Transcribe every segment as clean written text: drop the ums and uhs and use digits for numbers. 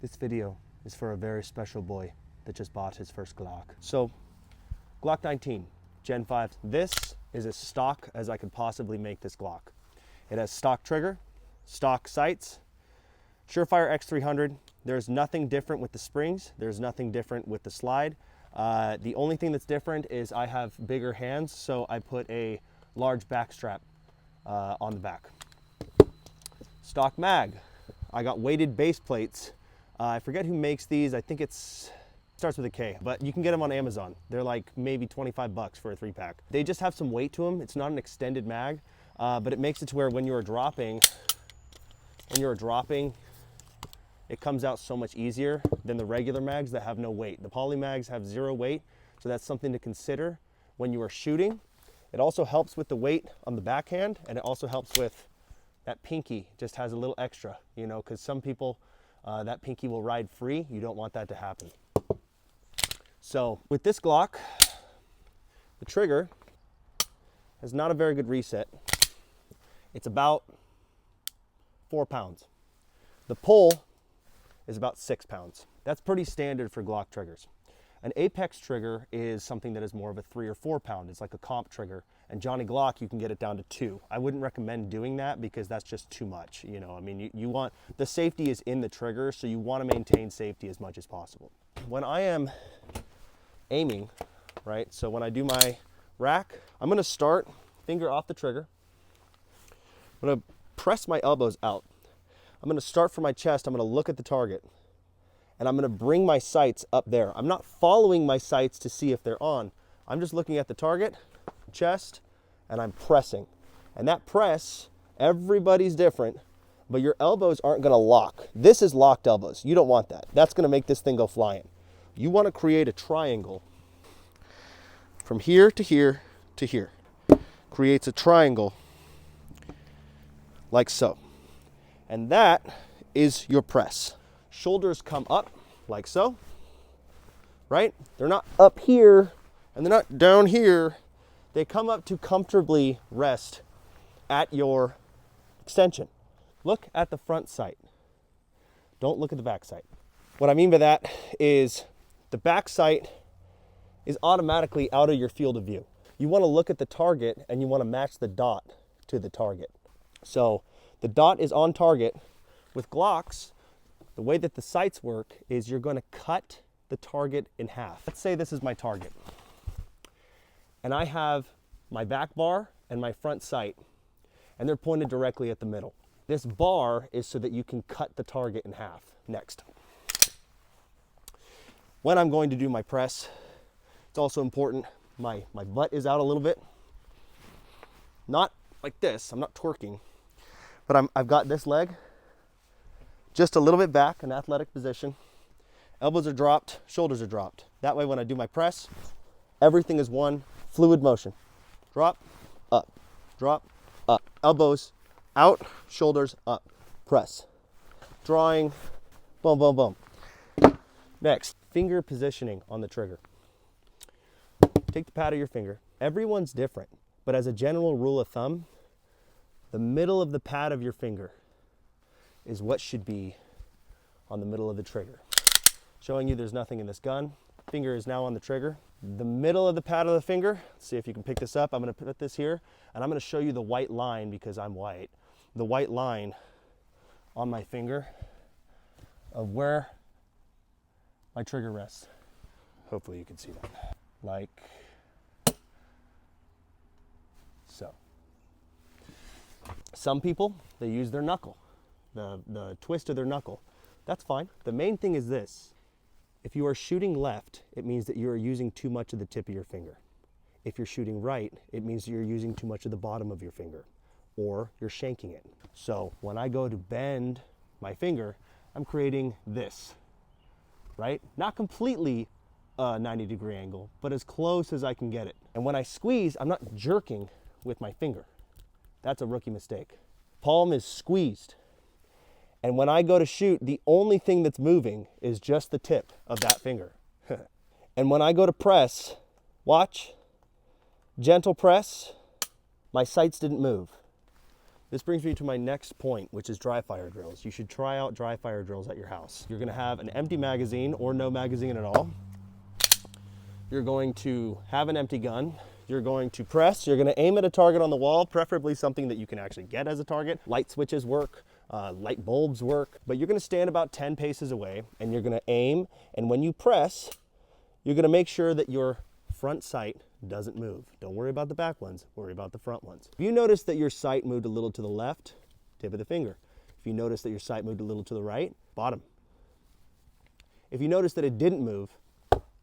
This video is for a very special boy that just bought his first Glock. So, Glock 19, Gen 5. This is as stock as I could possibly make this Glock. It has stock trigger, stock sights, Surefire X300. There's nothing different with the springs. There's nothing different with the slide. The only thing that's different is I have bigger hands, so I put a large back strap on the back. Stock mag. I got weighted base plates. I forget who makes these. I think it starts with a K, but you can get them on Amazon. They're like maybe 25 bucks for a 3-pack. They just have some weight to them. It's not an extended mag, but it makes it to where when you're dropping, it comes out so much easier than the regular mags that have no weight. The poly mags have 0 weight, so that's something to consider when you are shooting. It also helps with the weight on the backhand, and it also helps with that pinky, just has a little extra, you know, because some people, that pinky will ride free. You don't want that to happen. So with this Glock, the trigger has not a very good reset. It's about 4 pounds. The pull is about 6 pounds. That's pretty standard for Glock triggers. An Apex trigger is something that is more of a 3 or 4 pound. It's like a comp trigger. And Johnny Glock, you can get it down to 2. I wouldn't recommend doing that because that's just too much. You know, I mean, you want, the safety is in the trigger, so you want to maintain safety as much as possible. When I am aiming, right, so when I do my rack, I'm gonna start finger off the trigger. I'm gonna press my elbows out. I'm gonna start from my chest, I'm gonna look at the target, and I'm gonna bring my sights up there. I'm not following my sights to see if they're on. I'm just looking at the target, chest, and I'm pressing. And that press, everybody's different, but your elbows aren't gonna lock. This is locked elbows. You don't want that. That's gonna make this thing go flying. You wanna create a triangle from here to here to here. Creates a triangle like so. And that is your press. Shoulders come up like so, right? They're not up here and they're not down here. They come up to comfortably rest at your extension. Look at the front sight. Don't look at the back sight. What I mean by that is the back sight is automatically out of your field of view. You want to look at the target and you want to match the dot to the target. So the dot is on target. With Glocks, the way that the sights work is you're going to cut the target in half. Let's say this is my target. And I have my back bar and my front sight, and they're pointed directly at the middle. This bar is so that you can cut the target in half. Next. When I'm going to do my press, it's also important, my butt is out a little bit. Not like this, I'm not twerking, but I've got this leg just a little bit back, an athletic position. Elbows are dropped, shoulders are dropped. That way when I do my press, everything is one fluid motion. Drop, up, drop, up. Elbows out, shoulders up, press. Drawing, boom, boom, boom. Next, finger positioning on the trigger. Take the pad of your finger. Everyone's different, but as a general rule of thumb, the middle of the pad of your finger is what should be on the middle of the trigger. Showing you there's nothing in this gun. Finger is now on the trigger. The middle of the pad of the finger, let's see if you can pick this up. I'm gonna put this here, and I'm gonna show you the white line because I'm white. The white line on my finger of where my trigger rests. Hopefully you can see that. Like so. Some people, they use their knuckle, the twist of their knuckle. That's fine. The main thing is this. If you are shooting left, it means that you are using too much of the tip of your finger. If you're shooting right, it means you're using too much of the bottom of your finger, or you're shanking it. So when I go to bend my finger, I'm creating this, right? Not completely a 90-degree angle, but as close as I can get it. And when I squeeze, I'm not jerking with my finger. That's a rookie mistake. Palm is squeezed. And when I go to shoot, the only thing that's moving is just the tip of that finger. And when I go to press, watch, gentle press, my sights didn't move. This brings me to my next point, which is dry fire drills. You should try out dry fire drills at your house. You're gonna have an empty magazine or no magazine at all. You're going to have an empty gun. You're going to press, you're gonna aim at a target on the wall, preferably something that you can actually get as a target. Light switches work, light bulbs work, but you're gonna stand about 10 paces away and you're gonna aim, and when you press, you're gonna make sure that your front sight doesn't move. Don't worry about the back ones, worry about the front ones. If you notice that your sight moved a little to the left, tip of the finger. If you notice that your sight moved a little to the right, bottom. If you notice that it didn't move,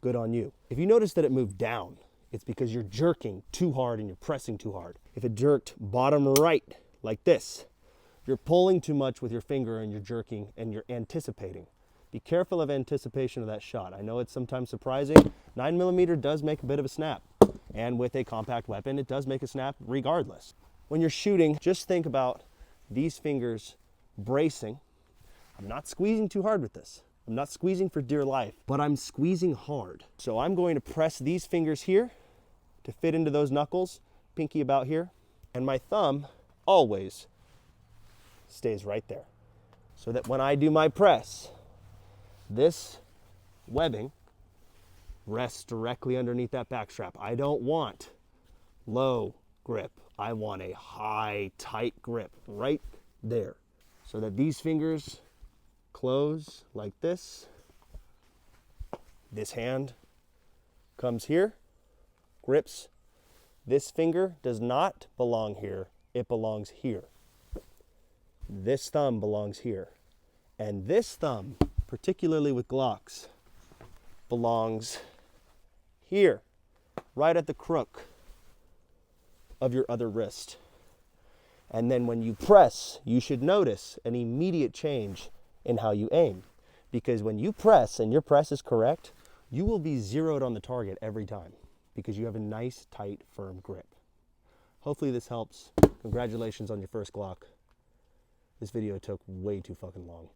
good on you. If you notice that it moved down, it's because you're jerking too hard and you're pressing too hard. If it jerked bottom right, like this, you're pulling too much with your finger and you're jerking and you're anticipating. Be careful of anticipation of that shot. I know it's sometimes surprising. 9mm does make a bit of a snap. And with a compact weapon, it does make a snap regardless. When you're shooting, just think about these fingers bracing. I'm not squeezing too hard with this. I'm not squeezing for dear life, but I'm squeezing hard. So I'm going to press these fingers here to fit into those knuckles, pinky about here, and my thumb always stays right there. So that when I do my press, this webbing rests directly underneath that back strap. I don't want low grip. I want a high, tight grip right there. So that these fingers close like this. This hand comes here, grips. This finger does not belong here, it belongs here. This thumb belongs here. And this thumb, particularly with Glocks, belongs here, right at the crook of your other wrist. And then when you press, you should notice an immediate change in how you aim. Because when you press and your press is correct, you will be zeroed on the target every time because you have a nice, tight, firm grip. Hopefully this helps. Congratulations on your first Glock. This video took way too fucking long.